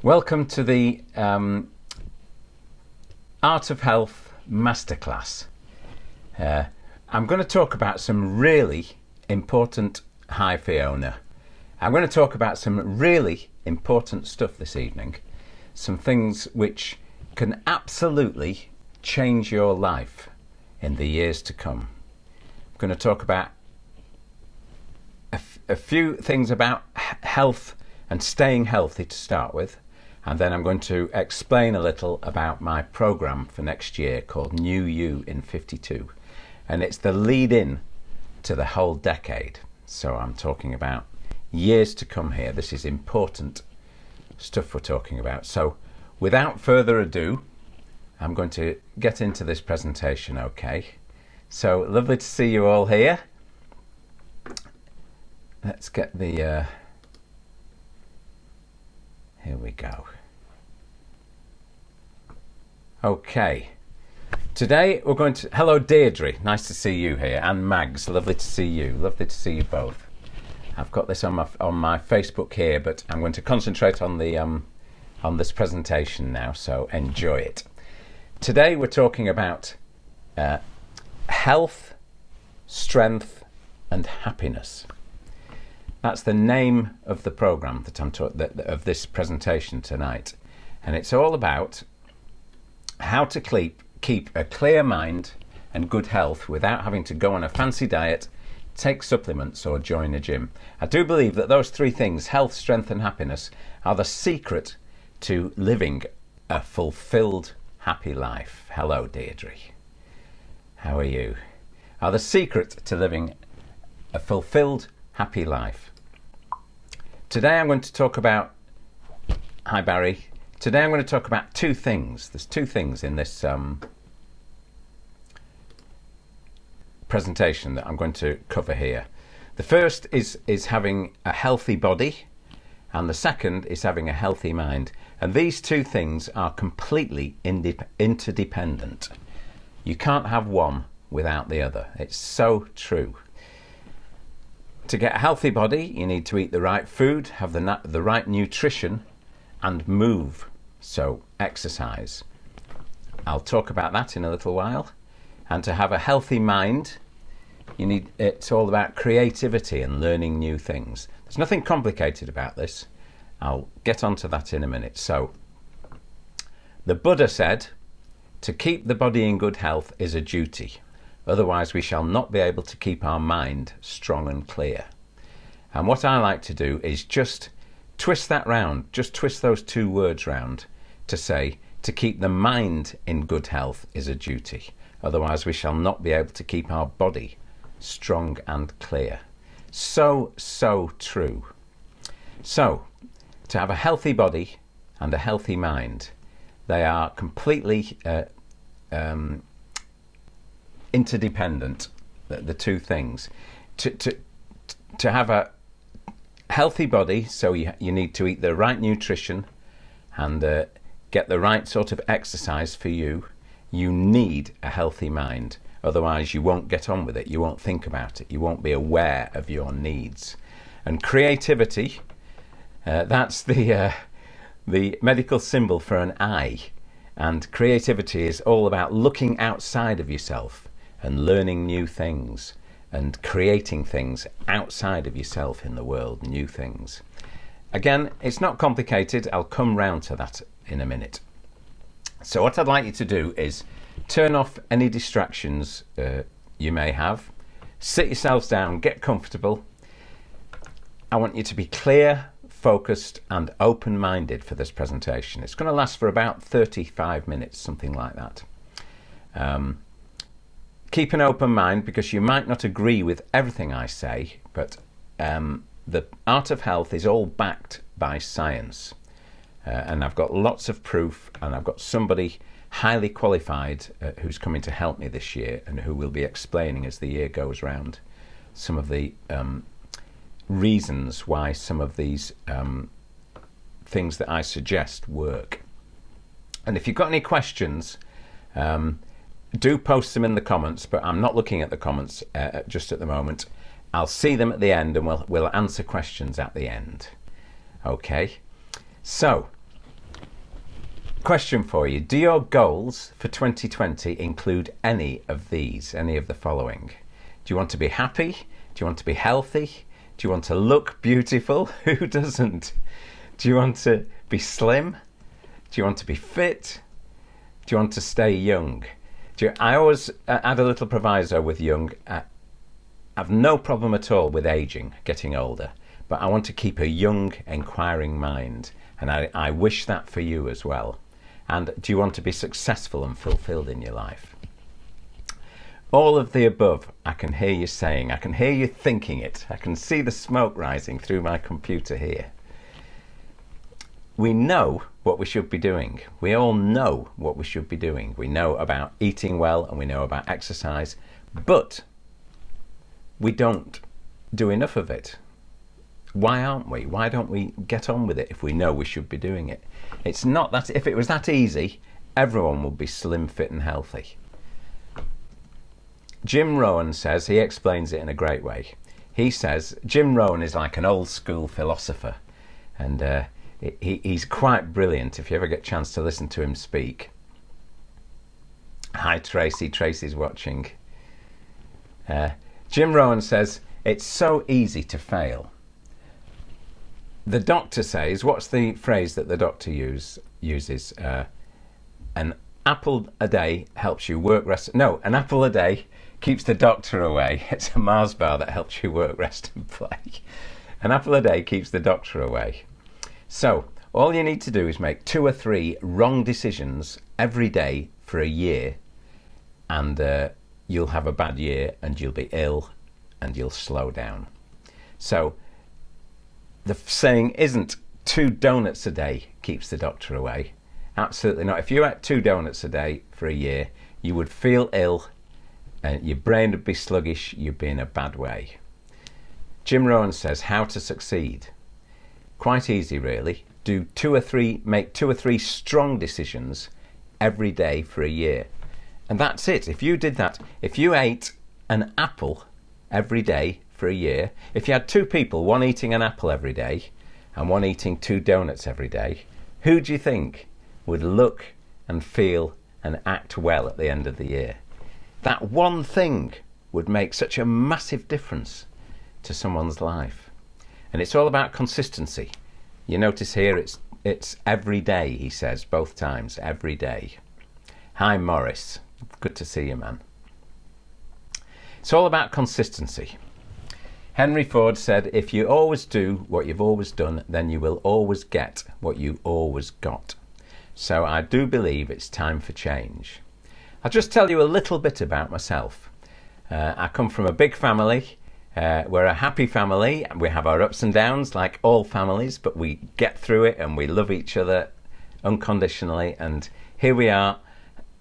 Welcome to the Art of Health Masterclass. I'm going to talk about some really important, hi Fiona. I'm going to talk about some really important stuff this evening. Some things which can absolutely change your life in the years to come. I'm going to talk about a few things about health and staying healthy to start with. And then I'm going to explain a little about my program for next year called New You in 52. And it's the lead in to the whole decade. So I'm talking about years to come here. This is important stuff we're talking about. So without further ado, I'm going to get into this presentation, okay? So lovely to see you all here. Let's get the... here we go. Okay. Today we're going to... Hello Deirdre, nice to see you here. And Mags, lovely to see you. Lovely to see you both. I've got this on my Facebook here, but I'm going to concentrate on the on this presentation now, so enjoy it. Today we're talking about health, strength and happiness. That's the name of the program that of this presentation tonight, and it's all about how to keep a clear mind and good health without having to go on a fancy diet, take supplements or join a gym. I do believe that those three things, health, strength and happiness, are the secret to living a fulfilled, happy life. Hello Deirdre, how are you? Are the secret to living a fulfilled, happy life. Today I'm going to talk about, hi Barry, today I'm going to talk about two things. There's two things in this presentation that I'm going to cover here. The first is having a healthy body, and the second is having a healthy mind. And these two things are completely interdependent. You can't have one without the other. It's so true. To get a healthy body, you need to eat the right food, have the right nutrition, and move. So exercise. I'll talk about that in a little while. And to have a healthy mind, it's all about creativity and learning new things. There's nothing complicated about this. I'll get onto that in a minute. So, the Buddha said, to keep the body in good health is a duty. Otherwise we shall not be able to keep our mind strong and clear. And what I like to do is just twist that round, just twist those two words round to say, to keep the mind in good health is a duty. Otherwise we shall not be able to keep our body strong and clear. So true. So, to have a healthy body and a healthy mind, they are completely interdependent, the two things. To have a healthy body, so you need to eat the right nutrition and get the right sort of exercise for you. You need a healthy mind, otherwise you won't get on with it, you won't think about it, you won't be aware of your needs. And creativity, that's the medical symbol for an eye, and creativity is all about looking outside of yourself and learning new things and creating things outside of yourself in the world, new things. Again, it's not complicated. I'll come round to that in a minute. So what I'd like you to do is turn off any distractions you may have. Sit yourselves down, get comfortable. I want you to be clear, focused and open-minded for this presentation. It's going to last for about 35 minutes, something like that. Keep an open mind, because you might not agree with everything I say, but the Art of Health is all backed by science. And I've got lots of proof, and I've got somebody highly qualified who's coming to help me this year, and who will be explaining as the year goes round some of the reasons why some of these things that I suggest work. And if you've got any questions, do post them in the comments, but I'm not looking at the comments just at the moment. I'll see them at the end, and we'll answer questions at the end. Okay, so Question for you. Do your goals for 2020 include any of these, any of the following? Do you want to be happy? Do you want to be healthy? Do you want to look beautiful? Who doesn't? Do you want to be slim? Do you want to be fit? Do you want to stay young? I always add a little proviso with young. I have no problem at all with aging, getting older, but I want to keep a young, inquiring mind, and I wish that for you as well. And do you want to be successful and fulfilled in your life? All of the above, I can hear you saying. I can hear you thinking it. I can see the smoke rising through my computer here. We know what we should be doing. We all know what we should be doing. We know about eating well and we know about exercise, but we don't do enough of it. Why aren't we? Why don't we get on with it if we know we should be doing it? It's not that, if it was that easy, everyone would be slim, fit and healthy. Jim Rohn says, he explains it in a great way. He says, Jim Rohn is like an old school philosopher, and he's quite brilliant if you ever get a chance to listen to him speak. Hi Tracy, Tracy's watching. Jim Rohn says, it's so easy to fail. The doctor says, what's the phrase that the doctor uses? An apple a day helps you work, rest. No, an apple a day keeps the doctor away. It's a Mars bar that helps you work, rest and play. An apple a day keeps the doctor away. So all you need to do is make 2 or 3 wrong decisions every day for a year, and you'll have a bad year and you'll be ill and you'll slow down. So the saying isn't 2 donuts a day keeps the doctor away. Absolutely not. If you ate 2 donuts a day for a year, you would feel ill and your brain would be sluggish, you'd be in a bad way. Jim Rohn says how to succeed. Quite easy really. Make 2 or 3 strong decisions every day for a year. And that's it. If you did that, if you ate an apple every day for a year, if you had 2 people, one eating an apple every day and one eating 2 donuts every day, who do you think would look and feel and act well at the end of the year? That one thing would make such a massive difference to someone's life. And it's all about consistency. You notice here it's every day, he says, both times, every day. Hi Morris, good to see you, man. It's all about consistency. Henry Ford said, if you always do what you've always done, then you will always get what you always got. So I do believe it's time for change. I'll just tell you a little bit about myself. I come from a big family. We're a happy family. We have our ups and downs like all families, but we get through it and we love each other unconditionally. And here we are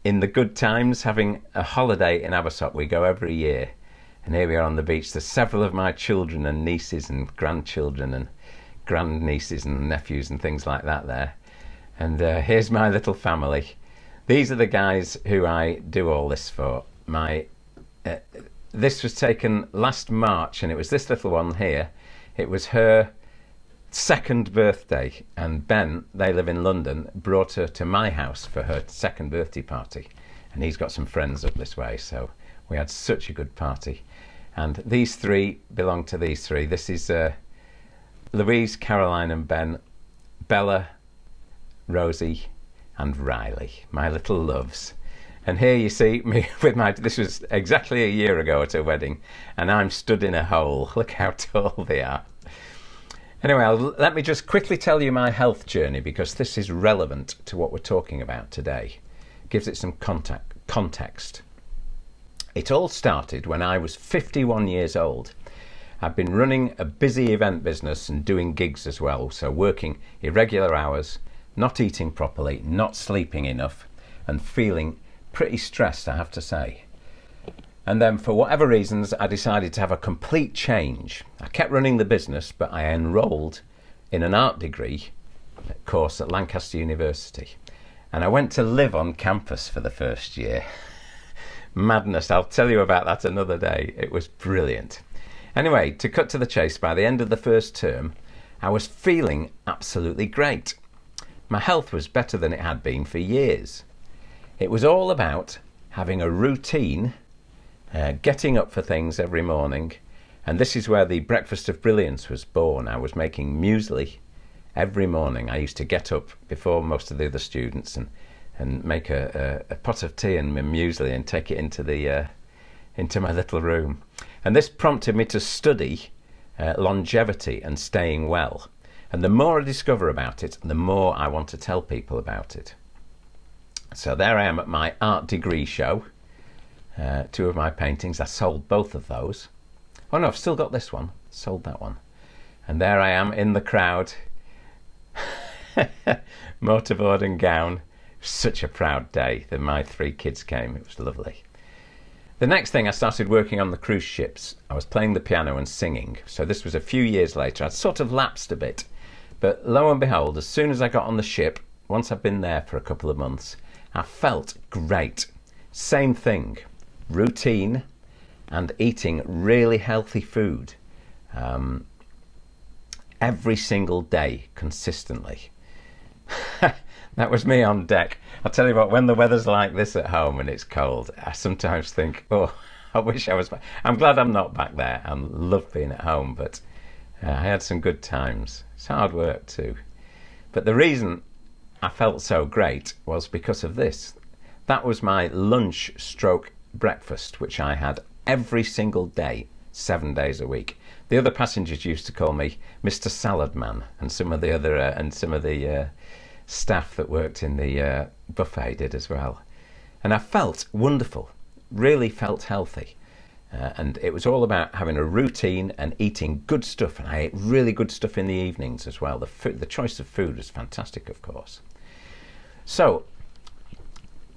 in the good times having a holiday in Abersock. We go every year. And here we are on the beach. There's several of my children and nieces and grandchildren and grandnieces and nephews and things like that there. And here's my little family. These are the guys who I do all this for. This was taken last March, and it was this little one here. It was her 2nd birthday, and Ben, they live in London, brought her to my house for her 2nd birthday party. And he's got some friends up this way, so we had such a good party. And these 3 belong to these 3. This is Louise, Caroline and Ben, Bella, Rosie and Riley, my little loves. And here you see me with this was exactly a year ago at a wedding, and I'm stood in a hole. Look how tall they are. Anyway, let me just quickly tell you my health journey, because this is relevant to what we're talking about today. It gives it some context. It all started when I was 51 years old. I've been running a busy event business and doing gigs as well, so working irregular hours, not eating properly, not sleeping enough, and feeling pretty stressed, I have to say. And then for whatever reasons, I decided to have a complete change. I kept running the business, but I enrolled in an art degree course at Lancaster University. And I went to live on campus for the first year. Madness, I'll tell you about that another day. It was brilliant. Anyway, to cut to the chase, by the end of the first term, I was feeling absolutely great. My health was better than it had been for years. It was all about having a routine, getting up for things every morning, and this is where the Breakfast of Brilliance was born. I was making muesli every morning. I used to get up before most of the other students and make a pot of tea and my muesli and take it into my little room. And this prompted me to study longevity and staying well. And the more I discover about it, the more I want to tell people about it. So there I am at my art degree show. 2 of my paintings. I sold both of those. Oh no, I've still got this one. Sold that one. And there I am in the crowd. Motorboard and gown. Such a proud day that my 3 kids came. It was lovely. The next thing, I started working on the cruise ships. I was playing the piano and singing. So this was a few years later. I'd sort of lapsed a bit. But lo and behold, as soon as I got on the ship, once I'd been there for a couple of months, I felt great. Same thing. Routine and eating really healthy food every single day consistently. That was me on deck. I'll tell you what, when the weather's like this at home and it's cold, I sometimes think, oh, I wish I was back. I'm glad I'm not back there. I love being at home, but I had some good times. It's hard work too. But the reason I felt so great was because of this. That was my lunch stroke breakfast, which I had every single day, 7 days a week. The other passengers used to call me Mr. Salad Man, and some of the staff that worked in the buffet did as well. And I felt wonderful, really felt healthy. And it was all about having a routine and eating good stuff. And I ate really good stuff in the evenings as well. The choice of food was fantastic, of course. So,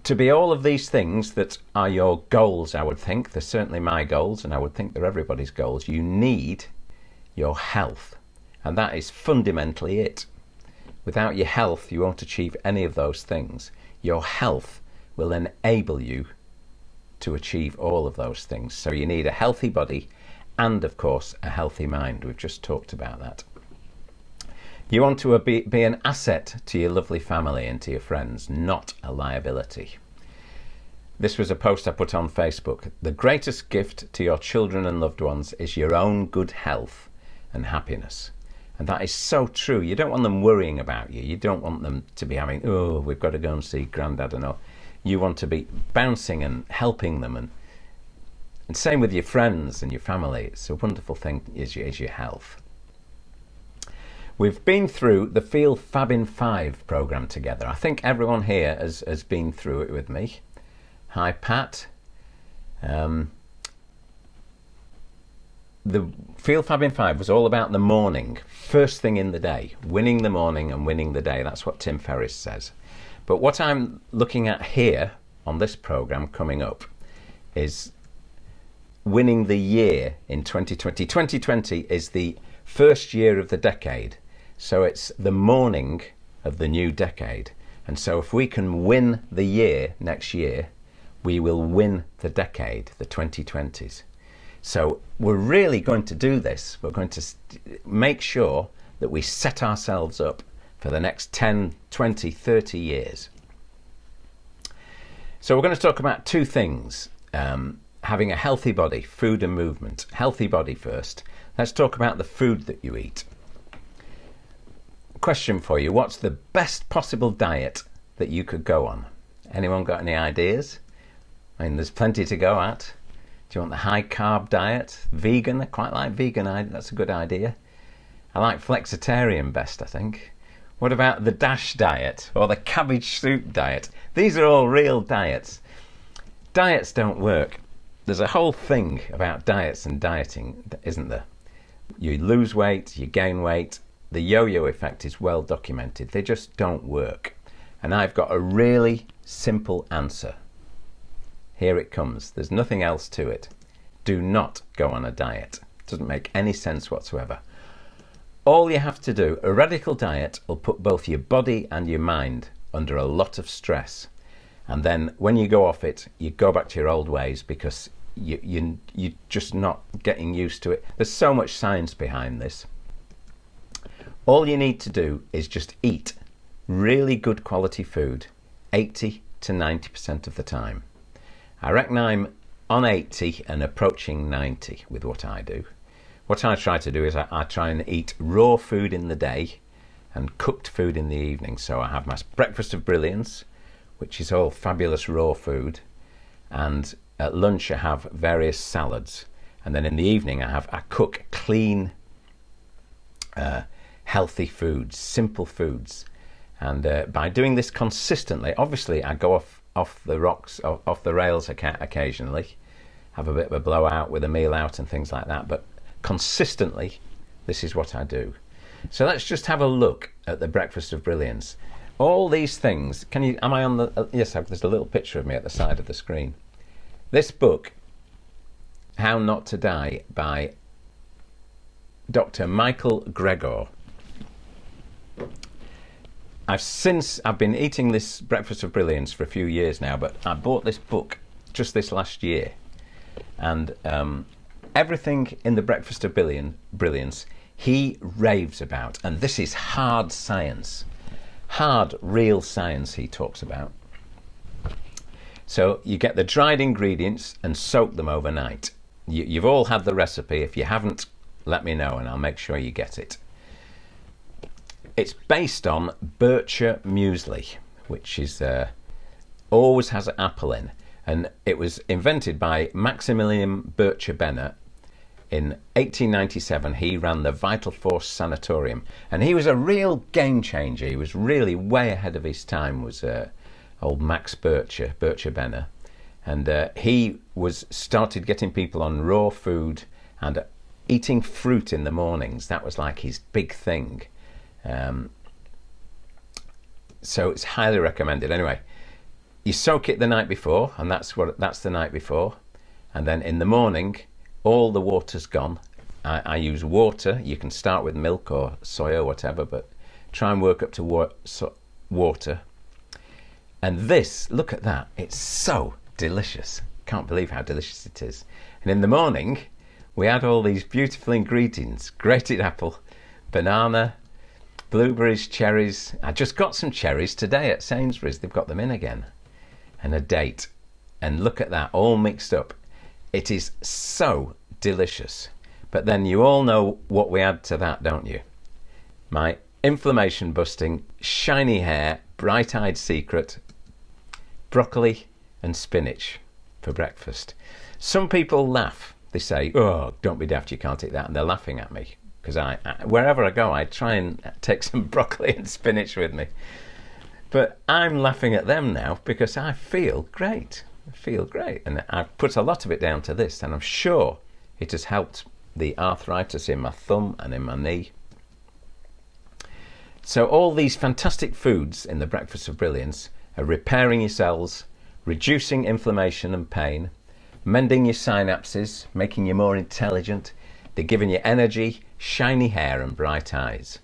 to be all of these things that are your goals, I would think, they're certainly my goals, and I would think they're everybody's goals, you need your health. And that is fundamentally it. Without your health, you won't achieve any of those things. Your health will enable you to achieve all of those things. So you need a healthy body and, of course, a healthy mind. We've just talked about that. You want to be an asset to your lovely family and to your friends, not a liability. This was a post I put on Facebook. The greatest gift to your children and loved ones is your own good health and happiness. And that is so true. You don't want them worrying about you. You don't want them to be having, oh, we've got to go and see Grandad and all. You want to be bouncing and helping them. And same with your friends and your family. It's a wonderful thing is your health. We've been through the Feel Fab in 5 program together. I think everyone here has been through it with me. Hi, Pat. The Feel Fab in 5 was all about the morning, first thing in the day, winning the morning and winning the day. That's what Tim Ferriss says. But what I'm looking at here on this program coming up is winning the year in 2020. 2020 is the first year of the decade. So it's the morning of the new decade. And so if we can win the year next year, we will win the decade, the 2020s. So we're really going to do this. We're going to make sure that we set ourselves up for the next 10, 20, 30 years. So we're going to talk about 2 things. Having a healthy body, food and movement. Healthy body first. Let's talk about the food that you eat. Question for you. What's the best possible diet that you could go on? Anyone got any ideas? I mean, there's plenty to go at. Do you want the high carb diet? Vegan? I quite like vegan. That's a good idea. I like flexitarian best, I think. What about the DASH diet or the cabbage soup diet? These are all real diets. Diets don't work. There's a whole thing about diets and dieting, isn't there? You lose weight, you gain weight. The yo-yo effect is well documented. They just don't work. And I've got a really simple answer. Here it comes. There's nothing else to it. Do not go on a diet. It doesn't make any sense whatsoever. All you have to do, a radical diet will put both your body and your mind under a lot of stress. And then when you go off it, you go back to your old ways because you're just not getting used to it. There's so much science behind this. All you need to do is just eat really good quality food 80 to 90% of the time. I reckon I'm on 80 and approaching 90 with what I do. What I try to do is I try and eat raw food in the day and cooked food in the evening. So I have my breakfast of brilliance, which is all fabulous raw food, and at lunch I have various salads, and then in the evening I cook clean, healthy foods, simple foods. And by doing this consistently, obviously I go off the rocks, off the rails occasionally, have a bit of a blowout with a meal out and things like that, but consistently this is what I do. So let's just have a look at the breakfast of brilliance. All these things, am I on the, yes, there's a little picture of me at the side of the screen. This book, How Not to Die, by Dr. Michael Greger. I've been eating this breakfast of brilliance for a few years now, but I bought this book just this last year, and everything in the breakfast of brilliance he raves about, and this is hard science, hard real science he talks about. So you get the dried ingredients and soak them overnight. You've all had the recipe. If you haven't, let me know and I'll make sure you get it. It's based on Bircher muesli, which is always has an apple in, and it was invented by Maximilian Bircher Benner. In 1897, he ran the Vital Force Sanatorium, and he was a real game changer. He was really way ahead of his time, was old Max Bircher Benner. And he started getting people on raw food and eating fruit in the mornings. That was like his big thing. So it's highly recommended. Anyway, you soak it the night before, and that's the night before. And then in the morning, all the water's gone. I use water. You can start with milk or soy or whatever, but try and work up to water. And this, look at that. It's so delicious. Can't believe how delicious it is. And in the morning, we add all these beautiful ingredients. Grated apple, banana, blueberries, cherries. I just got some cherries today at Sainsbury's. They've got them in again. And a date. And look at that, all mixed up. It is so delicious. But then you all know what we add to that, don't you? My inflammation busting, shiny hair, bright-eyed secret, broccoli and spinach for breakfast. Some people laugh. They say, oh, don't be daft, you can't eat that. And they're laughing at me because wherever I go, I try and take some broccoli and spinach with me. But I'm laughing at them now because I feel great. And I've put a lot of it down to this, and I'm sure it has helped the arthritis in my thumb and in my knee. So all these fantastic foods in the breakfast of brilliance are repairing your cells, reducing inflammation and pain, mending your synapses, making you more intelligent. They're giving you energy, shiny hair and bright eyes.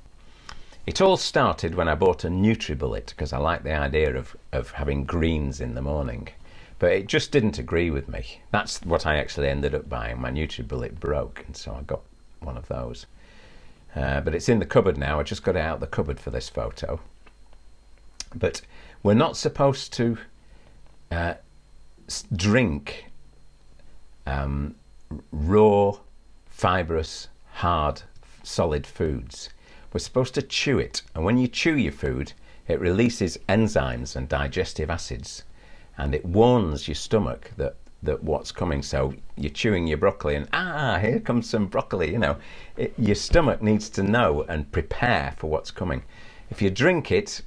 It all started when I bought a NutriBullet because I like the idea of having greens in the morning. But it just didn't agree with me. That's what I actually ended up buying. My NutriBullet broke, and so I got one of those. But it's in the cupboard now. I just got it out of the cupboard for this photo. But we're not supposed to drink raw, fibrous, hard, solid foods. We're supposed to chew it. And when you chew your food, it releases enzymes and digestive acids. And it warns your stomach that what's coming. So you're chewing your broccoli and, here comes some broccoli, your stomach needs to know and prepare for what's coming. If you drink it,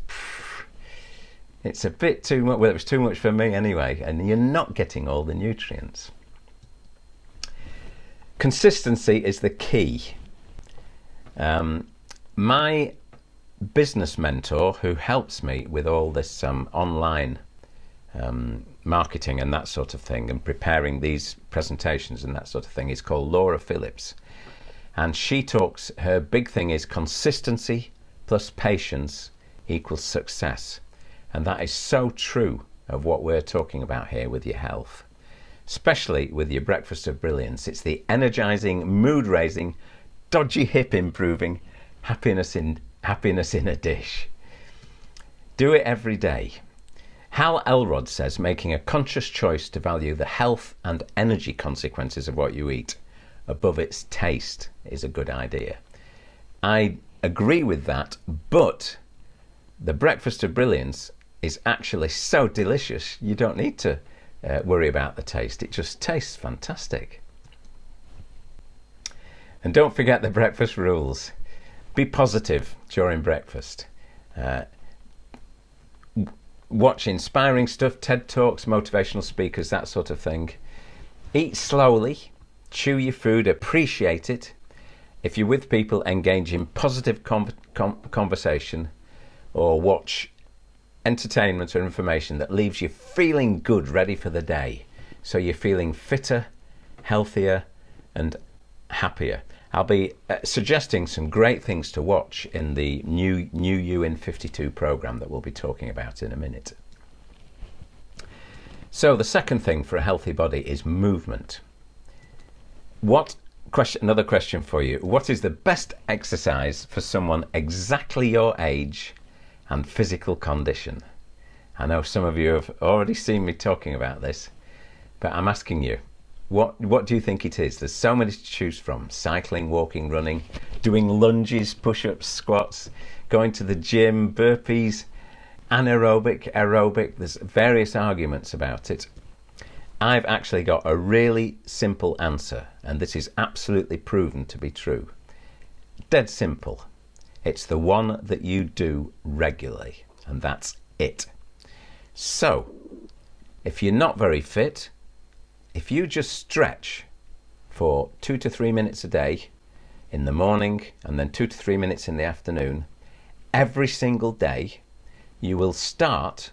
it's a bit too much. Well, it was too much for me anyway, and you're not getting all the nutrients. Consistency is the key. My business mentor, who helps me with all this online marketing and that sort of thing, and preparing these presentations and that sort of thing, is called Laura Phillips, and her big thing is consistency plus patience equals success. And that is so true of what we're talking about here with your health, especially with your breakfast of brilliance. It's the energizing, mood raising, dodgy hip improving happiness in a dish. Do it every day. Hal Elrod says making a conscious choice to value the health and energy consequences of what you eat above its taste is a good idea. I agree with that, but the breakfast of brilliance is actually so delicious you don't need to worry about the taste. It just tastes fantastic. And don't forget the breakfast rules. Be positive during breakfast. Watch inspiring stuff, TED Talks, motivational speakers, that sort of thing. Eat slowly, chew your food, appreciate it. If you're with people, engage in positive conversation, or watch entertainment or information that leaves you feeling good, ready for the day. So you're feeling fitter, healthier, and happier. I'll be suggesting some great things to watch in the new You in 52 program that we'll be talking about in a minute. So the second thing for a healthy body is movement. Another question for you. What is the best exercise for someone exactly your age and physical condition? I know some of you have already seen me talking about this, but I'm asking you, what do you think it is? There's so many to choose from. Cycling, walking, running, doing lunges, push-ups, squats, going to the gym, burpees, anaerobic, aerobic. There's various arguments about it. I've actually got a really simple answer, and this is absolutely proven to be true. Dead simple. It's the one that you do regularly, and that's it. So, if you're not very fit, if you just stretch for 2 to 3 minutes a day in the morning and then 2 to 3 minutes in the afternoon, every single day, you will start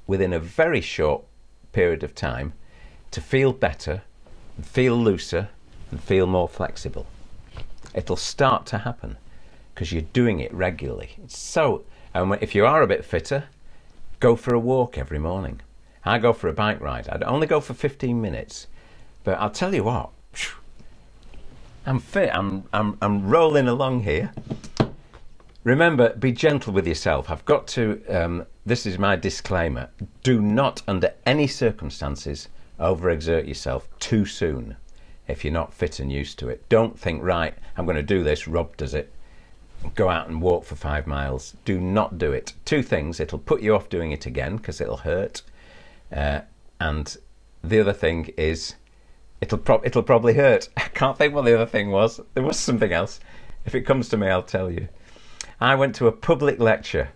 within a very short period of time to feel better, and feel looser, and feel more flexible. It'll start to happen because you're doing it regularly. And if you are a bit fitter, go for a walk every morning. I go for a bike ride. I'd only go for 15 minutes, but I'll tell you what, I'm fit. I'm rolling along here. Remember, be gentle with yourself. I've got to, this is my disclaimer. Do not, under any circumstances, overexert yourself too soon if you're not fit and used to it. Don't think, right, I'm going to do this, Rob does it. Go out and walk for 5 miles. Do not do it. 2 things, it'll put you off doing it again because it'll hurt. And the other thing is, it'll probably hurt. I can't think what the other thing was. There was something else. If it comes to me, I'll tell you. I went to a public lecture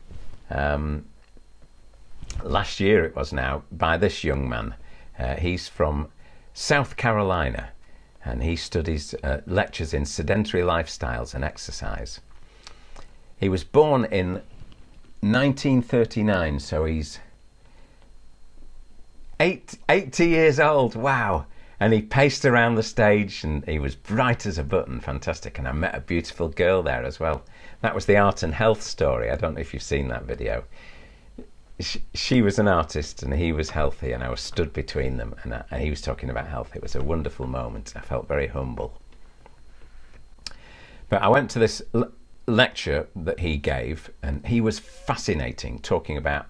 last year, it was now, by this young man. He's from South Carolina, and he studies lectures in sedentary lifestyles and exercise. He was born in 1939, so he's 80 years old. Wow. And he paced around the stage, and he was bright as a button. Fantastic. And I met a beautiful girl there as well. That was the art and health story. I don't know if you've seen that video. She was an artist and he was healthy, and I was stood between them, and he was talking about health. It was a wonderful moment. I felt very humble. But I went to this lecture that he gave, and he was fascinating, talking about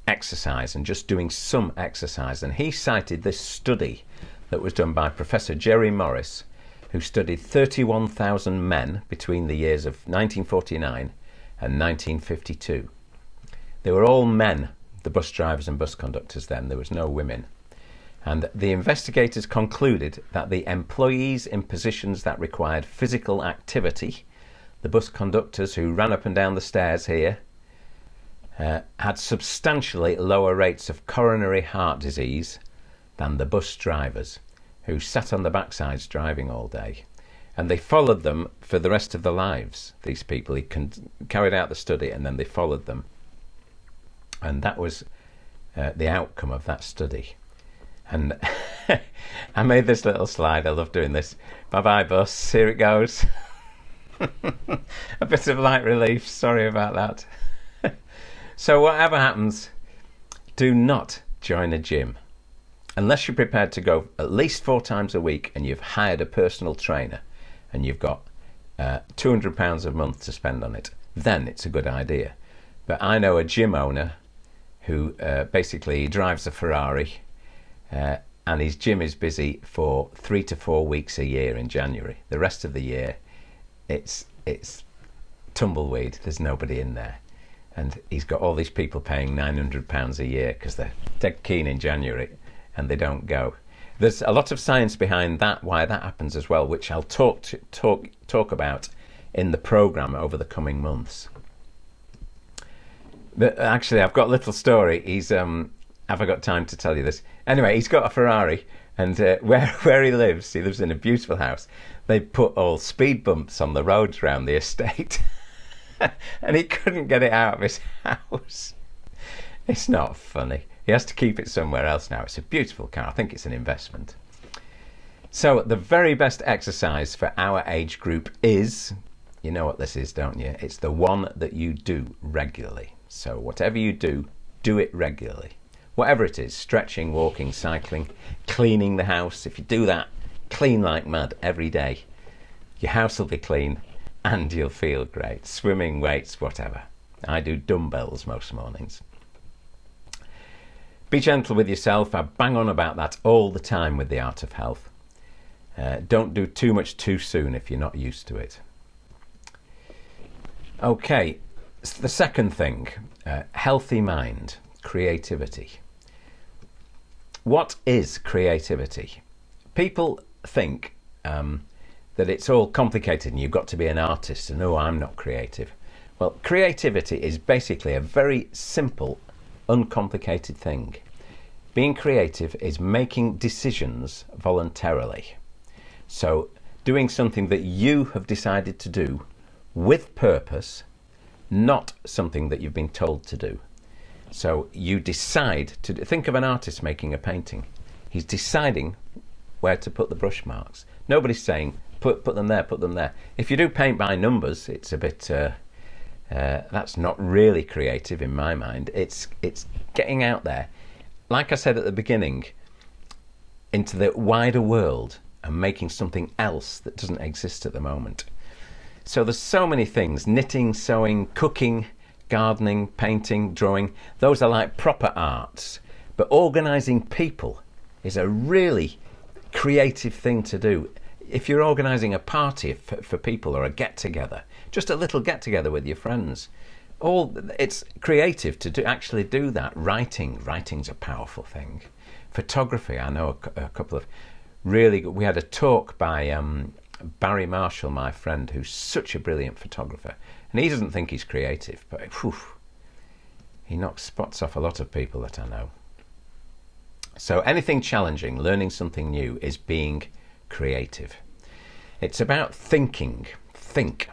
exercise and just doing some exercise. And he cited this study that was done by Professor Jerry Morris, who studied 31,000 men between the years of 1949 and 1952. They were all men, the bus drivers and bus conductors then. There was no women. And the investigators concluded that the employees in positions that required physical activity, the bus conductors who ran up and down the stairs here, had substantially lower rates of coronary heart disease than the bus drivers who sat on the backsides driving all day. And they followed them for the rest of their lives, these people. He carried out the study, and then they followed them. And that was the outcome of that study. And I made this little slide. I love doing this. Bye-bye, bus. Here it goes. A bit of light relief. Sorry about that. So whatever happens, do not join a gym unless you're prepared to go at least 4 times a week and you've hired a personal trainer and you've got £200 a month to spend on it. Then it's a good idea. But I know a gym owner who basically drives a Ferrari, and his gym is busy for 3 to 4 weeks a year in January. The rest of the year, it's tumbleweed. There's nobody in there. And he's got all these people paying £900 a year because they're dead keen in January and they don't go. There's a lot of science behind that, why that happens as well, which I'll talk about in the programme over the coming months. But actually, I've got a little story. Have I got time to tell you this? Anyway, he's got a Ferrari, and where he lives in a beautiful house. They put all speed bumps on the roads around the estate. And he couldn't get it out of his house. It's not funny. He has to keep it somewhere else now. It's a beautiful car. I think it's an investment. So the very best exercise for our age group is, you know what this is, don't you? It's the one that you do regularly. So whatever you do, do it regularly. Whatever it is, stretching, walking, cycling, cleaning the house. If you do that, clean like mad every day, your house will be clean and you'll feel great. Swimming, weights, whatever. I do dumbbells most mornings. Be gentle with yourself. I bang on about that all the time with the Art of Health. Don't do too much too soon if you're not used to it. Okay, the second thing, healthy mind, creativity. What is creativity? People think that it's all complicated and you've got to be an artist and, oh, I'm not creative. Well, creativity is basically a very simple, uncomplicated thing. Being creative is making decisions voluntarily. So doing something that you have decided to do with purpose, not something that you've been told to do. So you decide to think of an artist making a painting. He's deciding where to put the brush marks. Nobody's saying put them there, put them there. If you do paint by numbers, it's a bit that's not really creative in my mind. It's getting out there, like I said at the beginning, into the wider world and making something else that doesn't exist at the moment. So there's so many things: knitting, sewing, cooking, gardening, painting, drawing. Those are like proper arts. But organising people is a really creative thing to do. If you're organising a party for people or a get-together, just a little get-together with your friends, it's creative to actually do that. Writing's a powerful thing. Photography, I know a couple of really good. We had a talk by Barry Marshall, my friend, who's such a brilliant photographer, and he doesn't think he's creative, but he knocks spots off a lot of people that I know. So anything challenging, learning something new, is being creative. It's about thinking. Think.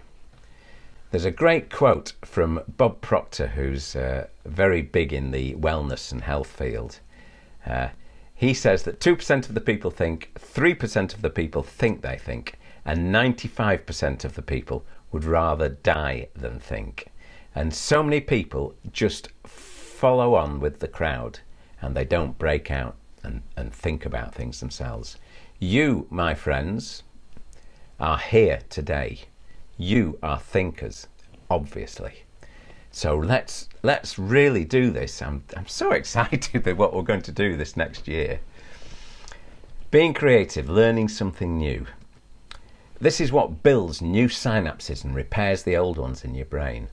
There's a great quote from Bob Proctor, who's very big in the wellness and health field. He says that 2% of the people think, 3% of the people think they think, and 95% of the people would rather die than think. And so many people just follow on with the crowd and they don't break out and think about things themselves. You, my friends, are here today. You are thinkers, obviously. So let's really do this. I'm so excited with what we're going to do this next year. Being creative, learning something new. This is what builds new synapses and repairs the old ones in your brain.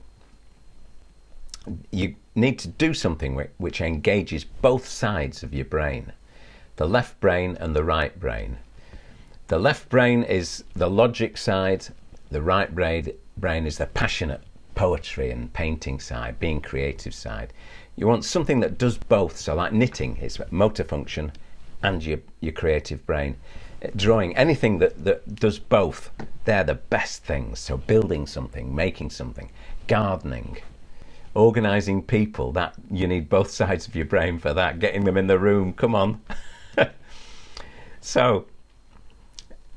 You need to do something which engages both sides of your brain, the left brain and the right brain. The left brain is the logic side, the right brain is the passionate poetry and painting side, being creative side. You want something that does both. So like knitting, it's motor function and your creative brain. Drawing, anything that does both, they're the best things. So building something, making something, gardening, organising people, that you need both sides of your brain for that, getting them in the room, come on. So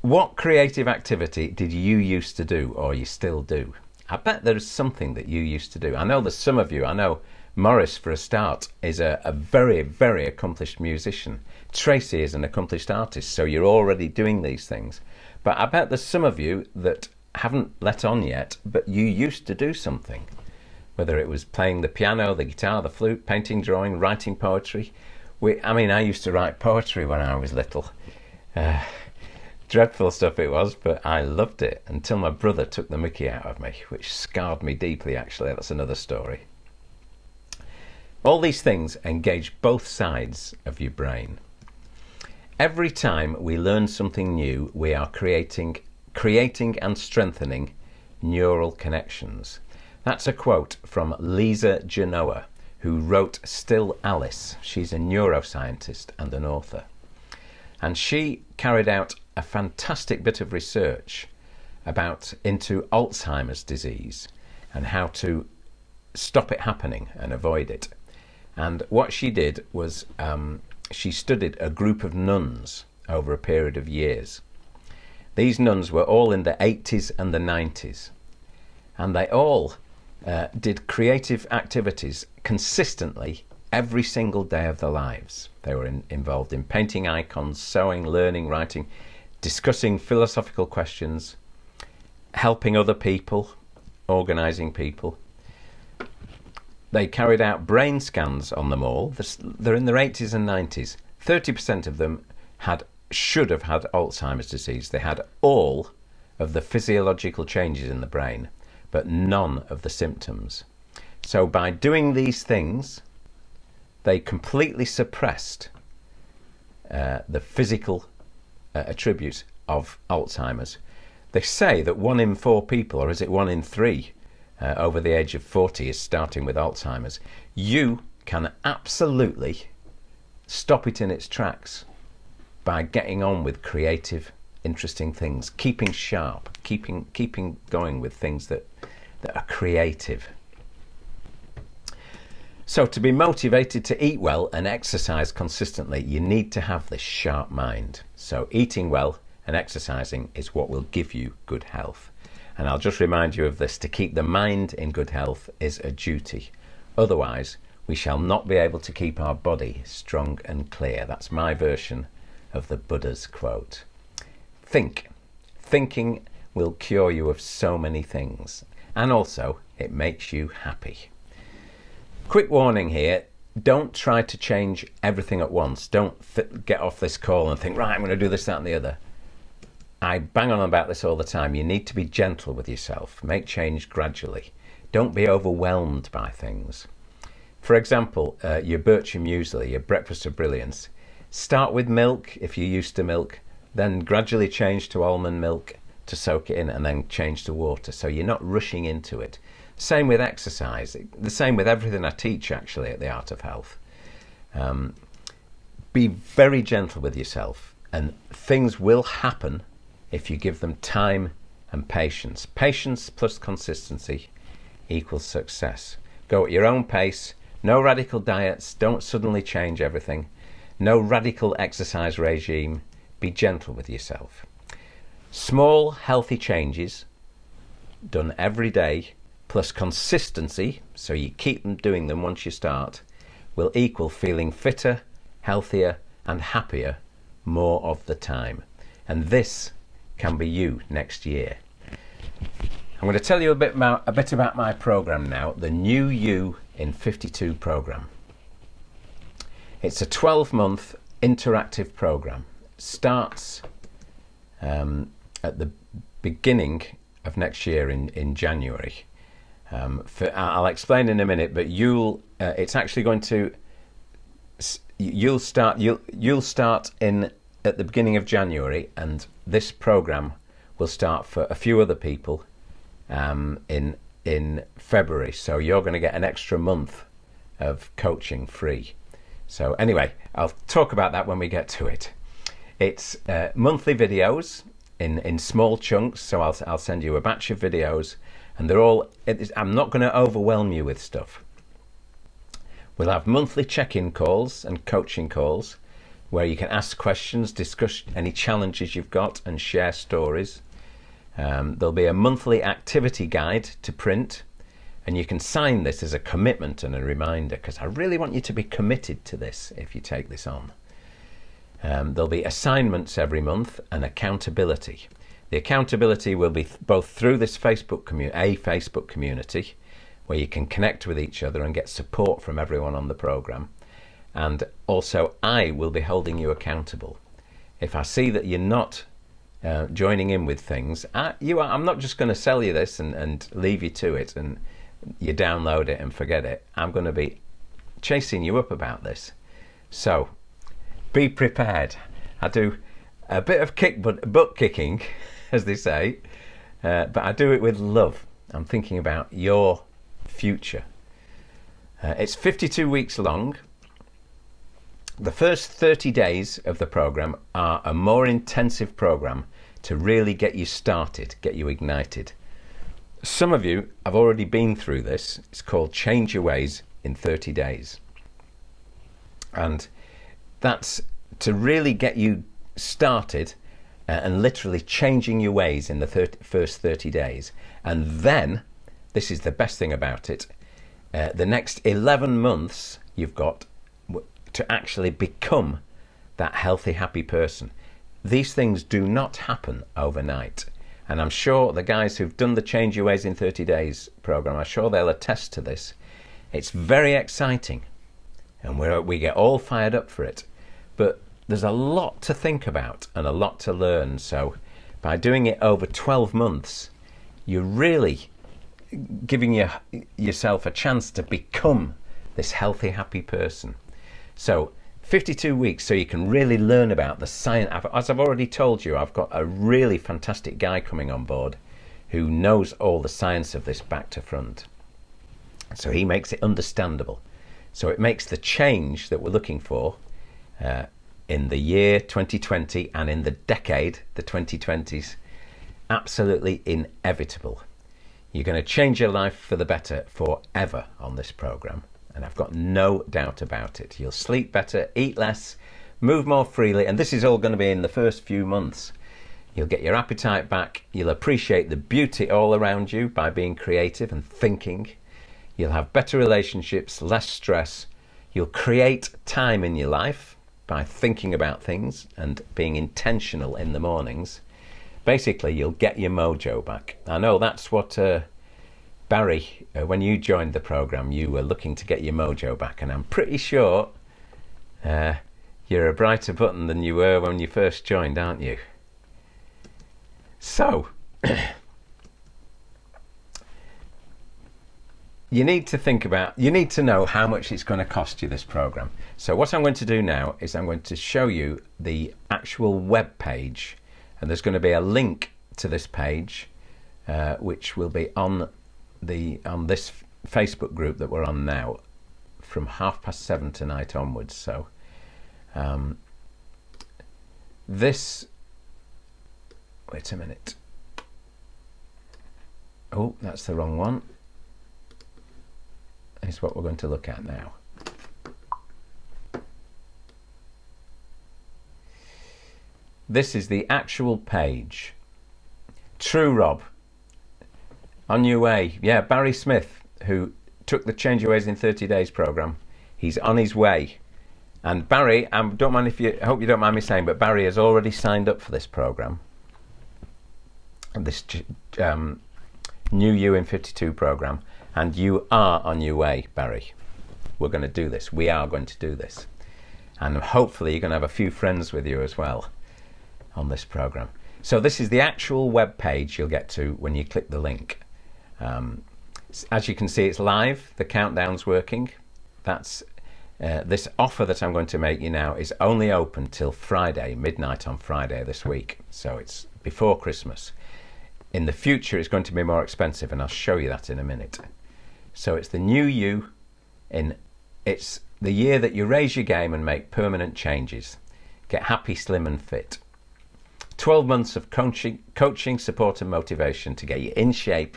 what creative activity did you used to do, or you still do? I bet there's something that you used to do. I know there's some of you. I know Morris, for a start, is a very, very accomplished musician. Tracy is an accomplished artist, so you're already doing these things. But I bet there's some of you that haven't let on yet, but you used to do something. whether it was playing the piano, the guitar, the flute, painting, drawing, writing poetry. I used to write poetry when I was little. Dreadful stuff it was, but I loved it until my brother took the mickey out of me, which scarred me deeply, actually. That's another story. All these things engage both sides of your brain. Every time we learn something new, we are creating and strengthening neural connections. That's a quote from Lisa Genoa, who wrote Still Alice. She's a neuroscientist and an author. And she carried out a fantastic bit of research into Alzheimer's disease and how to stop it happening and avoid it. And what she did was she studied a group of nuns over a period of years. These nuns were all in the 80s and the 90s, and they all did creative activities consistently every single day of their lives. They were involved in painting icons, sewing, learning, writing, discussing philosophical questions, helping other people, organising people. They carried out brain scans on them all. They're in their 80s and 90s. 30% of them should have had Alzheimer's disease. They had all of the physiological changes in the brain, but none of the symptoms. So by doing these things, they completely suppressed the physical attributes of Alzheimer's. They say that 1 in 4 people, or is it 1 in 3, over the age of 40 is starting with Alzheimer's. You can absolutely stop it in its tracks by getting on with creative, interesting things, keeping sharp, keeping going with things that are creative. So to be motivated to eat well and exercise consistently, you need to have this sharp mind. So eating well and exercising is what will give you good health. And I'll just remind you of this: to keep the mind in good health is a duty. Otherwise, we shall not be able to keep our body strong and clear. That's my version of the Buddha's quote. Think. Thinking will cure you of so many things. And also, it makes you happy. Quick warning here: don't try to change everything at once. Don't get off this call and think, right, I'm going to do this, that and the other. I bang on about this all the time. You need to be gentle with yourself. Make change gradually. Don't be overwhelmed by things. For example, your Bircher muesli, your breakfast of brilliance. Start with milk if you're used to milk, then gradually change to almond milk to soak it in, and then change to water. So you're not rushing into it. Same with exercise. The same with everything I teach, actually, at the Art of Health. Be very gentle with yourself, and things will happen if you give them time and patience. Patience plus consistency equals success. Go at your own pace. No radical diets. Don't suddenly change everything. No radical exercise regime. Be gentle with yourself. Small, healthy changes done every day plus consistency, so you keep doing them once you start, will equal feeling fitter, healthier and happier more of the time. And this can be you next year. I'm going to tell you a bit about my program now, the New You in 52 program. It's a 12-month interactive program. Starts at the beginning of next year in January. I'll explain in a minute, but it's actually going to you'll start in at the beginning of January, and this program will start for a few other people in February. So you're going to get an extra month of coaching free. So anyway, I'll talk about that when we get to it. It's monthly videos in small chunks, so I'll send you a batch of videos, and I'm not going to overwhelm you with stuff. We'll have monthly check-in calls and coaching calls where you can ask questions, discuss any challenges you've got, and share stories. There'll be a monthly activity guide to print, and you can sign this as a commitment and a reminder, because I really want you to be committed to this if you take this on. There'll be assignments every month and accountability. The accountability will be both through this Facebook community where you can connect with each other and get support from everyone on the program. And also, I will be holding you accountable. If I see that you're not joining in with things, I'm not just going to sell you this and leave you to it and you download it and forget it. I'm going to be chasing you up about this. So be prepared. I do a bit of butt kicking, as they say, but I do it with love. I'm thinking about your future. It's 52 weeks long. The first 30 days of the program are a more intensive program to really get you started, get you ignited. Some of you have already been through this. It's called Change Your Ways in 30 Days. And that's to really get you started and literally changing your ways in the first 30 days. And then, this is the best thing about it, the next 11 months you've got to actually become that healthy, happy person. These things do not happen overnight. And I'm sure the guys who've done the Change Your Ways in 30 Days program, I'm sure they'll attest to this. It's very exciting. And we get all fired up for it. But there's a lot to think about and a lot to learn. So by doing it over 12 months, you're really giving yourself a chance to become this healthy, happy person. So 52 weeks so you can really learn about the science. As I've already told you, I've got a really fantastic guy coming on board who knows all the science of this back to front. So he makes it understandable. So it makes the change that we're looking for in the year 2020 and in the decade, the 2020s, absolutely inevitable. You're going to change your life for the better forever on this program. And I've got no doubt about it. You'll sleep better, eat less, move more freely. And this is all going to be in the first few months. You'll get your appetite back. You'll appreciate the beauty all around you by being creative and thinking. You'll have better relationships, less stress. You'll create time in your life by thinking about things and being intentional in the mornings. Basically, you'll get your mojo back. I know that's what Barry, when you joined the program, you were looking to get your mojo back, and I'm pretty sure you're a brighter button than you were when you first joined, aren't you? So you need to know how much it's going to cost you, this program. So what I'm going to do now is I'm going to show you the actual web page, and there's going to be a link to this page which will be on this Facebook group that we're on now from 7:30 tonight onwards. So wait a minute. Oh, that's the wrong one. Is what we're going to look at now. This is the actual page. True Rob, on your way. Yeah, Barry Smith, who took the Change Your Ways in 30 Days program, he's on his way. And Barry, I hope you don't mind me saying, but Barry has already signed up for this program, this New You in 52 program, and you are on your way, Barry. We're going to do this. We are going to do this. And hopefully you're going to have a few friends with you as well on this program. So this is the actual web page you'll get to when you click the link. As you can see, it's live. The countdown's working. That's this offer that I'm going to make you now is only open till Friday, midnight on Friday this week. So it's before Christmas. In the future, it's going to be more expensive, and I'll show you that in a minute. So it's the New You. It's the year that you raise your game and make permanent changes. Get happy, slim and fit. 12 months of coaching, support and motivation to get you in shape,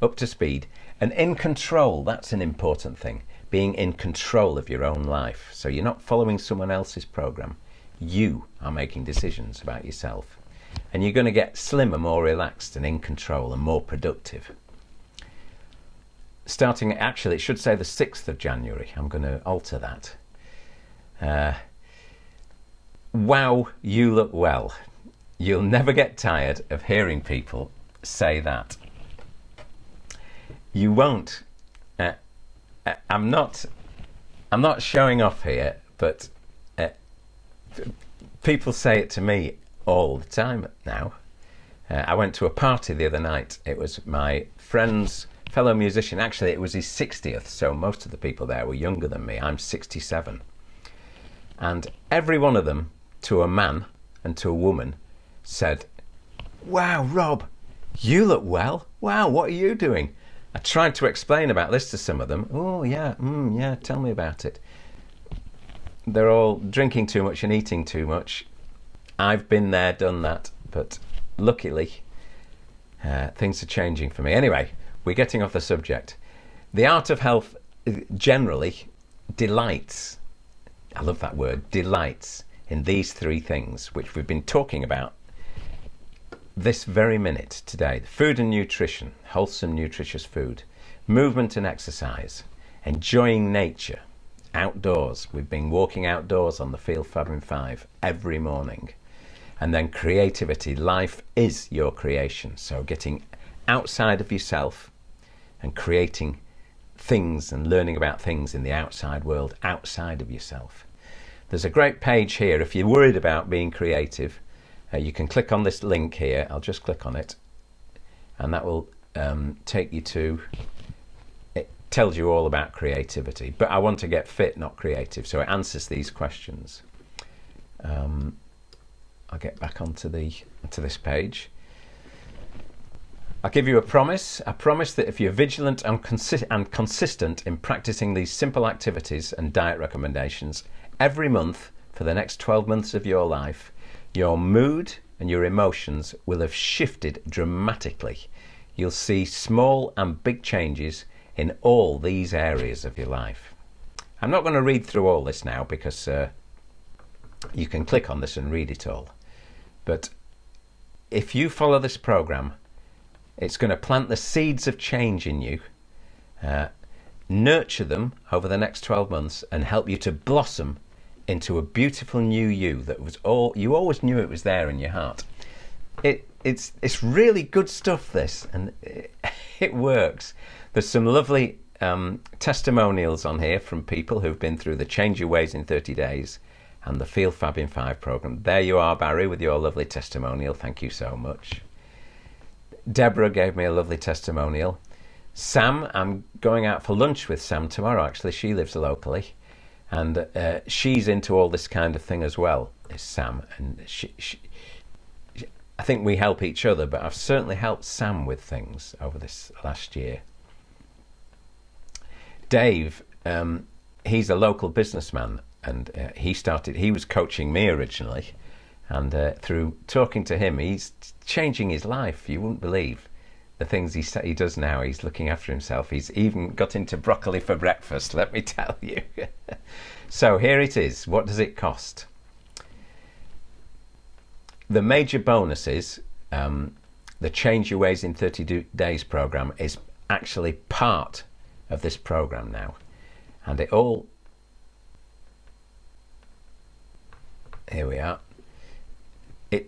up to speed and in control. That's an important thing. Being in control of your own life. So you're not following someone else's program. You are making decisions about yourself. And you're going to get slimmer, more relaxed and in control and more productive. Starting, actually, it should say the 6th of January. I'm going to alter that. Wow, you look well. You'll never get tired of hearing people say that. You won't uh, I'm not showing off here, but people say it to me all the time now. I went to a party the other night. It was my friend's fellow musician. Actually, it was his 60th, so most of the people there were younger than me. I'm 67. And every one of them, to a man and to a woman, said, "Wow, Rob, you look well. Wow, what are you doing?" I tried to explain about this to some of them. "Oh, yeah, yeah, tell me about it." They're all drinking too much and eating too much. I've been there, done that, but luckily, things are changing for me. Anyway, we're getting off the subject. The art of health generally delights, I love that word, delights in these three things, which we've been talking about this very minute today: food and nutrition, wholesome, nutritious food, movement and exercise, enjoying nature, outdoors. We've been walking outdoors on the Field Fab in 5 every morning. And then creativity. Life is your creation. So getting outside of yourself and creating things and learning about things in the outside world, outside of yourself. There's a great page here. If you're worried about being creative, you can click on this link here. I'll just click on it, and that will take you to, it tells you all about creativity. But I want to get fit, not creative, so it answers these questions. I'll get back onto this page. I'll give you a promise that if you're vigilant and consistent in practicing these simple activities and diet recommendations every month for the next 12 months of your life, your mood and your emotions will have shifted dramatically. You'll see small and big changes in all these areas of your life. I'm not going to read through all this now because you can click on this and read it all. But if you follow this program, it's going to plant the seeds of change in you, nurture them over the next 12 months, and help you to blossom into a beautiful new you that was all you always knew it was there in your heart. It's really good stuff, this, and it works. There's some lovely testimonials on here from people who've been through the Change Your Ways in 30 Days and the Field Fab in 5 program. There you are, Barry, with your lovely testimonial. Thank you so much. Deborah gave me a lovely testimonial. Sam, I'm going out for lunch with Sam tomorrow, actually. She lives locally, and she's into all this kind of thing as well, is Sam. And I think we help each other, but I've certainly helped Sam with things over this last year. Dave, he's a local businessman, and he was coaching me originally, and through talking to him, he's changing his life. You wouldn't believe the things he does now. He's looking after himself. He's even got into broccoli for breakfast, let me tell you. So here it is. What does it cost? The major bonus is the Change Your Ways in 30 Days program is actually part of this program now, and it all, here we are.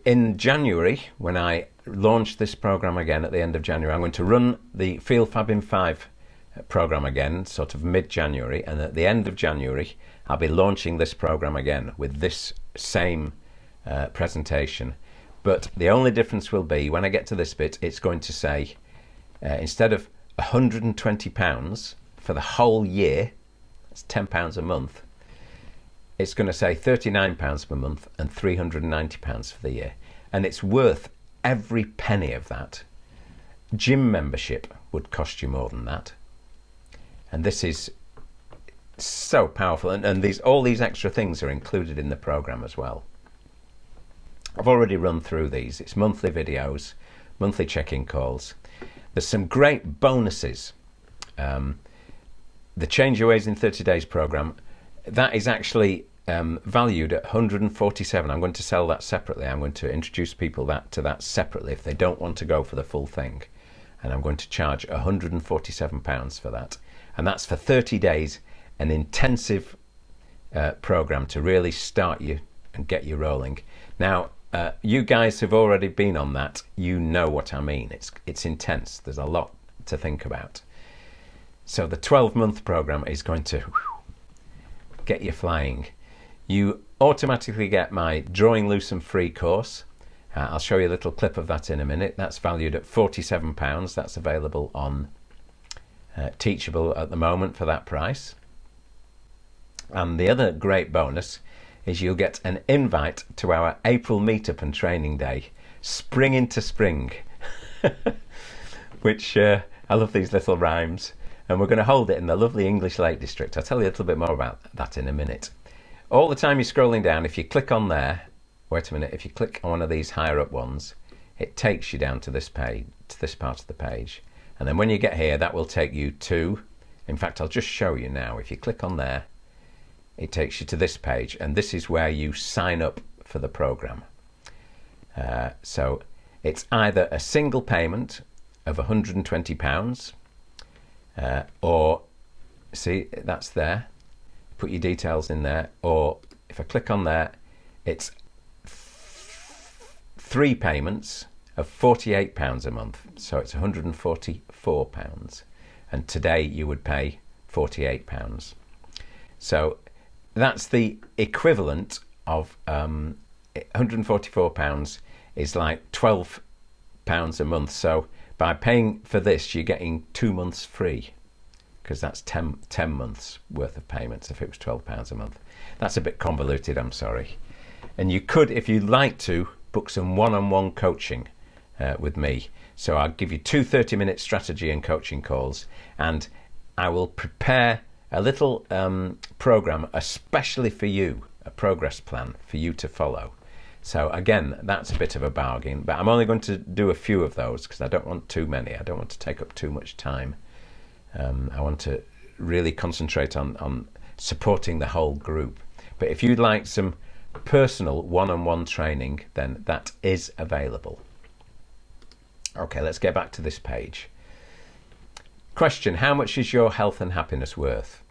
In January, when I launch this program again at the end of January, I'm going to run the Field Fab in 5 program again, sort of mid-January, and at the end of January I'll be launching this program again with this same presentation. But the only difference will be, when I get to this bit, it's going to say instead of £120 for the whole year, that's £10 a month, it's going to say £39 per month and £390 for the year. And it's worth every penny of that. Gym membership would cost you more than that. And this is so powerful. And all these extra things are included in the program as well. I've already run through these. It's monthly videos, monthly check-in calls. There's some great bonuses. The Change Your Ways in 30 Days program, that is actually valued at 147. I'm going to sell that separately. I'm going to introduce people to that separately if they don't want to go for the full thing. And I'm going to charge £147 for that. And that's for 30 days, an intensive program to really start you and get you rolling. Now, you guys who've already been on that, you know what I mean. It's intense. There's a lot to think about. So the 12-month program is going to get you flying. You automatically get my Drawing Loose and Free course. I'll show you a little clip of that in a minute. That's valued at £47. That's available on Teachable at the moment for that price. And the other great bonus is you'll get an invite to our April meetup and training day, Spring into Spring, which I love these little rhymes. And we're going to hold it in the lovely English Lake District. I'll tell you a little bit more about that in a minute. All the time you're scrolling down, if you click on there, wait a minute, if you click on one of these higher up ones, it takes you down to this page, to this part of the page. And then when you get here, that will take you to, in fact, I'll just show you now. If you click on there, it takes you to this page, and this is where you sign up for the program. So it's either a single payment of £120, or see, that's there, put your details in there, or if I click on there, it's 3 payments of £48 a month, so it's £144, and today you would pay £48. So that's the equivalent of £144 is like £12 a month. So by paying for this, you're getting 2 months free, because that's 10 months worth of payments if it was £12 a month. That's a bit convoluted, I'm sorry. And you could, if you'd like to, book some one-on-one coaching with me. So I'll give you 2 30-minute strategy and coaching calls, and I will prepare a little program especially for you, a progress plan for you to follow. So again, that's a bit of a bargain, but I'm only going to do a few of those because I don't want too many. I don't want to take up too much time. I want to really concentrate on supporting the whole group. But if you'd like some personal one-on-one training, then that is available. Okay, let's get back to this page. Question: how much is your health and happiness worth?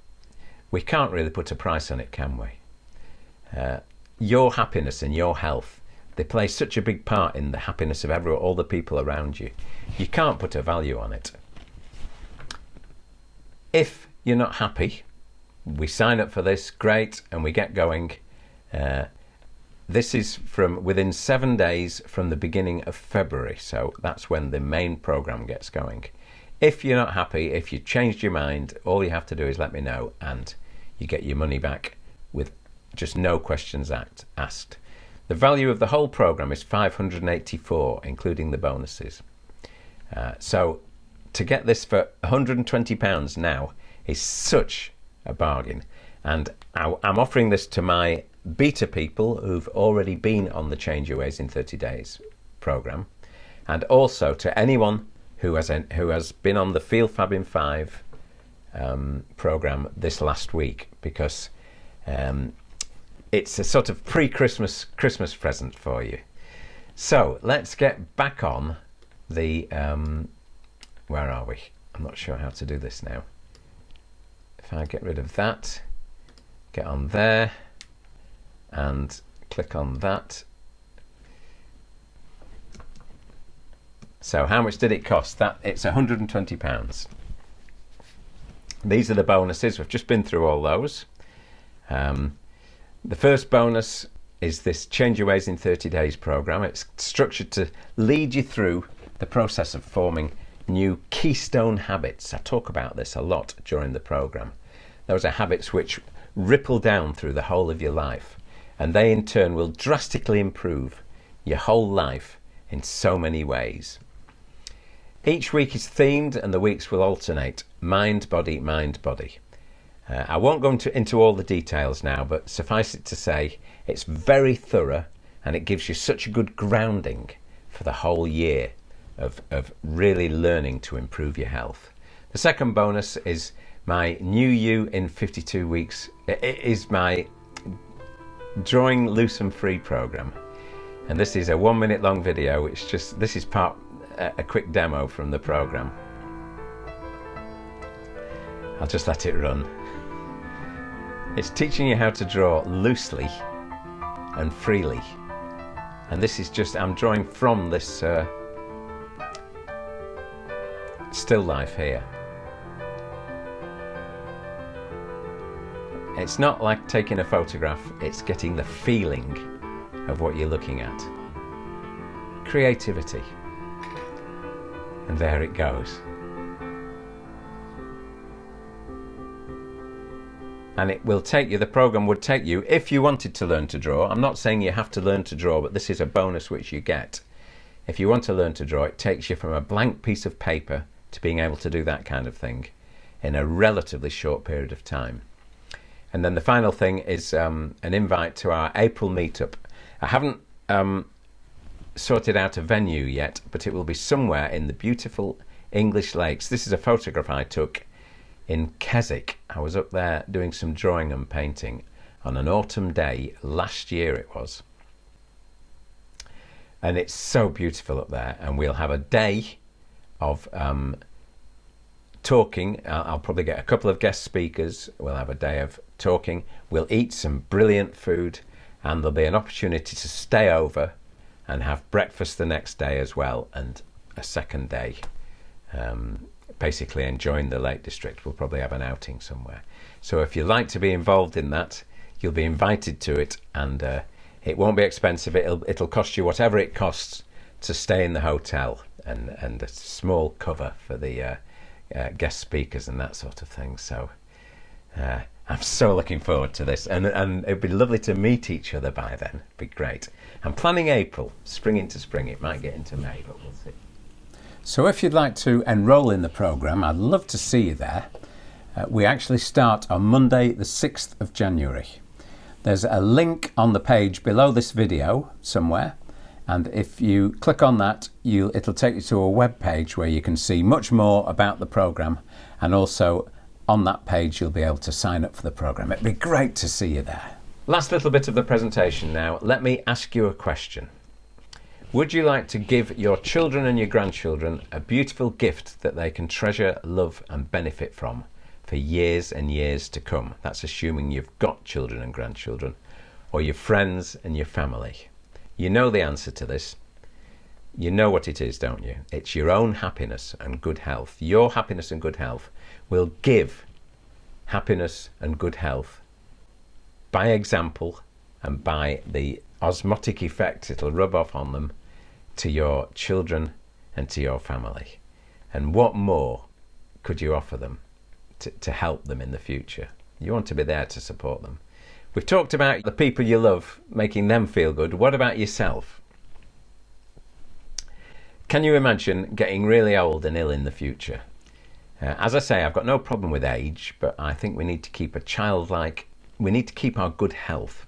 We can't really put a price on it, can we? Your happiness and your health, they play such a big part in the happiness of all the people around you. You can't put a value on it. If you're not happy, we sign up for this, great, and we get going. This is from within 7 days from the beginning of February, so that's when the main program gets going. If you're not happy, if you changed your mind, all you have to do is let me know, and you get your money back with just no questions asked. The value of the whole program is $584, including the bonuses. So to get this for £120 now is such a bargain. And I'm offering this to my beta people who've already been on the Change Your Ways in 30 Days program, and also to anyone who has been on the Feel Fab in 5 program this last week, because it's a sort of pre-Christmas present for you. So let's get back on the where are we? I'm not sure how to do this now. If I get rid of that, get on there and click on that. So how much did it cost? That it's £120. These are the bonuses. We've just been through all those. The first bonus is this Change Your Ways in 30 Days program. It's structured to lead you through the process of forming new keystone habits. I talk about this a lot during the program. Those are habits which ripple down through the whole of your life, and they in turn will drastically improve your whole life in so many ways. Each week is themed, and the weeks will alternate: mind, body, mind, body. I won't go into all the details now, but suffice it to say, it's very thorough, and it gives you such a good grounding for the whole year of really learning to improve your health. The second bonus is my New You in 52 Weeks. It is my Drawing Loose and Free program. And this is a 1 minute long video. This is a quick demo from the program. I'll just let it run. It's teaching you how to draw loosely and freely. And this is I'm drawing from this still life here. It's not like taking a photograph, it's getting the feeling of what you're looking at. Creativity. And there it goes. And it will take you, the program would take you, if you wanted to learn to draw. I'm not saying you have to learn to draw, but this is a bonus which you get. If you want to learn to draw, it takes you from a blank piece of paper to being able to do that kind of thing in a relatively short period of time. And then the final thing is an invite to our April meetup. I haven't sorted out a venue yet, but it will be somewhere in the beautiful English lakes. This is a photograph I took in Keswick. I was up there doing some drawing and painting on an autumn day last year it was. And it's so beautiful up there, and we'll have a day of talking. I'll probably get a couple of guest speakers. We'll have a day of talking. We'll eat some brilliant food, and there'll be an opportunity to stay over and have breakfast the next day as well, and a second day basically enjoying the Lake District. We'll probably have an outing somewhere. So if you'd like to be involved in that, you'll be invited to it, and it won't be expensive. It'll cost you whatever it costs to stay in the hotel, and a small cover for the guest speakers and that sort of thing. So I'm so looking forward to this, and it'd be lovely to meet each other by then. It'd be great. I'm planning April, spring into spring. It might get into May, but we'll see. So if you'd like to enrol in the programme, I'd love to see you there. We actually start on Monday the 6th of January. There's a link on the page below this video somewhere, and if you click on that, it'll take you to a web page where you can see much more about the programme, and also on that page you'll be able to sign up for the programme. It'd be great to see you there. Last little bit of the presentation now. Let me ask you a question. Would you like to give your children and your grandchildren a beautiful gift that they can treasure, love and benefit from for years and years to come? That's assuming you've got children and grandchildren, or your friends and your family. You know the answer to this. You know what it is, don't you? It's your own happiness and good health. Your happiness and good health will give happiness and good health by example, and by the osmotic effect it'll rub off on them to your children and to your family. And what more could you offer them to help them in the future? You want to be there to support them. We've talked about the people you love, making them feel good. What about yourself? Can you imagine getting really old and ill in the future? As I say, I've got no problem with age, but I think we need to keep we need to keep our good health.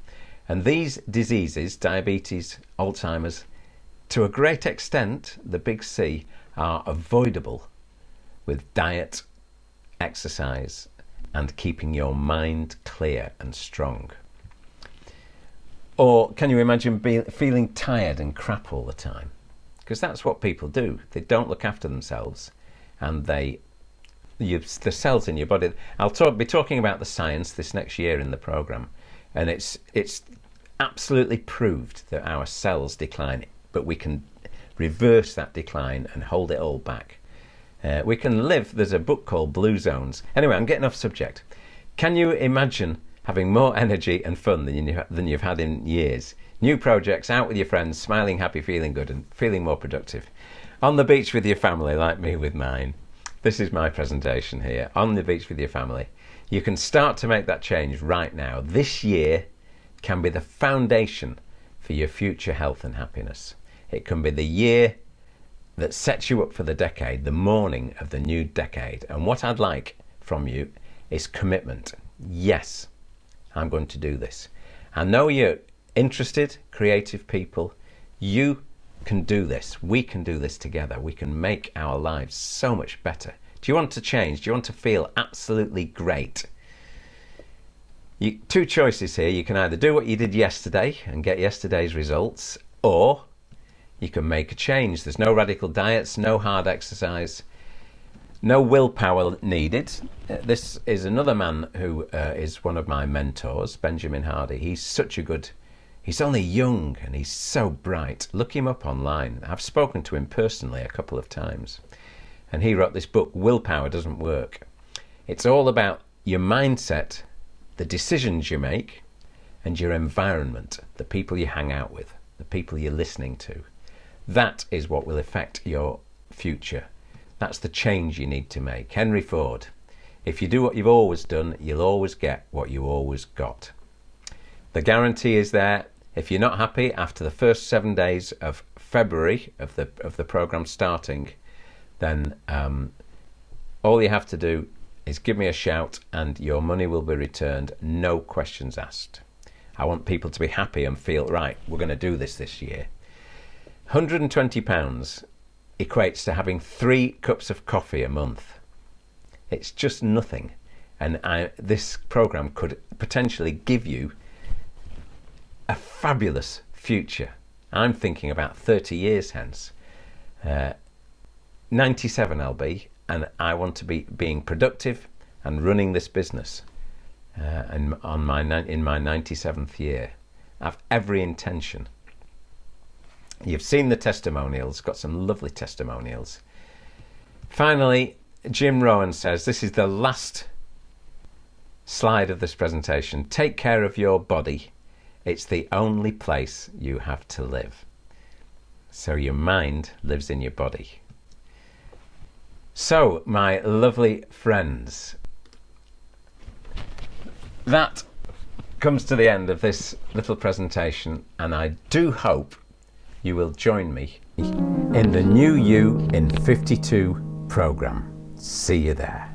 And these diseases, diabetes, Alzheimer's, to a great extent, the big C, are avoidable with diet, exercise, and keeping your mind clear and strong. Or can you imagine feeling tired and crap all the time? Because that's what people do. They don't look after themselves, and the cells in your body. I'll be talking about the science this next year in the program, and it's absolutely proved that our cells decline, but we can reverse that decline and hold it all back. We can live. There's a book called Blue Zones. Anyway, I'm getting off subject. Can you imagine having more energy and fun than you've had in years? New projects, out with your friends, smiling, happy, feeling good, and feeling more productive. On the beach with your family, like me with mine. This is my presentation here, on the beach with your family. You can start to make that change right now. This year can be the foundation for your future health and happiness. It can be the year that sets you up for the decade, the morning of the new decade. And what I'd like from you is commitment. Yes, I'm going to do this. I know you're interested, creative people. You can do this. We can do this together. We can make our lives so much better. Do you want to change? Do you want to feel absolutely great? Two choices here. You can either do what you did yesterday and get yesterday's results, or you can make a change. There's no radical diets, no hard exercise, no willpower needed. This is another man who is one of my mentors, Benjamin Hardy. He's only young and he's so bright. Look him up online. I've spoken to him personally a couple of times. And he wrote this book, Willpower Doesn't Work. It's all about your mindset the decisions you make, and your environment, the people you hang out with, the people you're listening to. That is what will affect your future. That's the change you need to make. Henry Ford. If you do what you've always done, you'll always get what you always got. The guarantee is there. If you're not happy after the first 7 days of February of the program starting, then all you have to do is give me a shout and your money will be returned, no questions asked. I want people to be happy and feel, right, we're going to do this year. £120 equates to having 3 cups of coffee a month. It's just nothing. And this program could potentially give you a fabulous future. I'm thinking about 30 years hence. 97 I'll be, and I want to be being productive and running this business and in my 97th year. I have every intention. You've seen the testimonials, got some lovely testimonials. Finally, Jim Rowan says, this is the last slide of this presentation. Take care of your body. It's the only place you have to live. So your mind lives in your body. So, my lovely friends, that comes to the end of this little presentation, and I do hope you will join me in the New You in 52 program. See you there.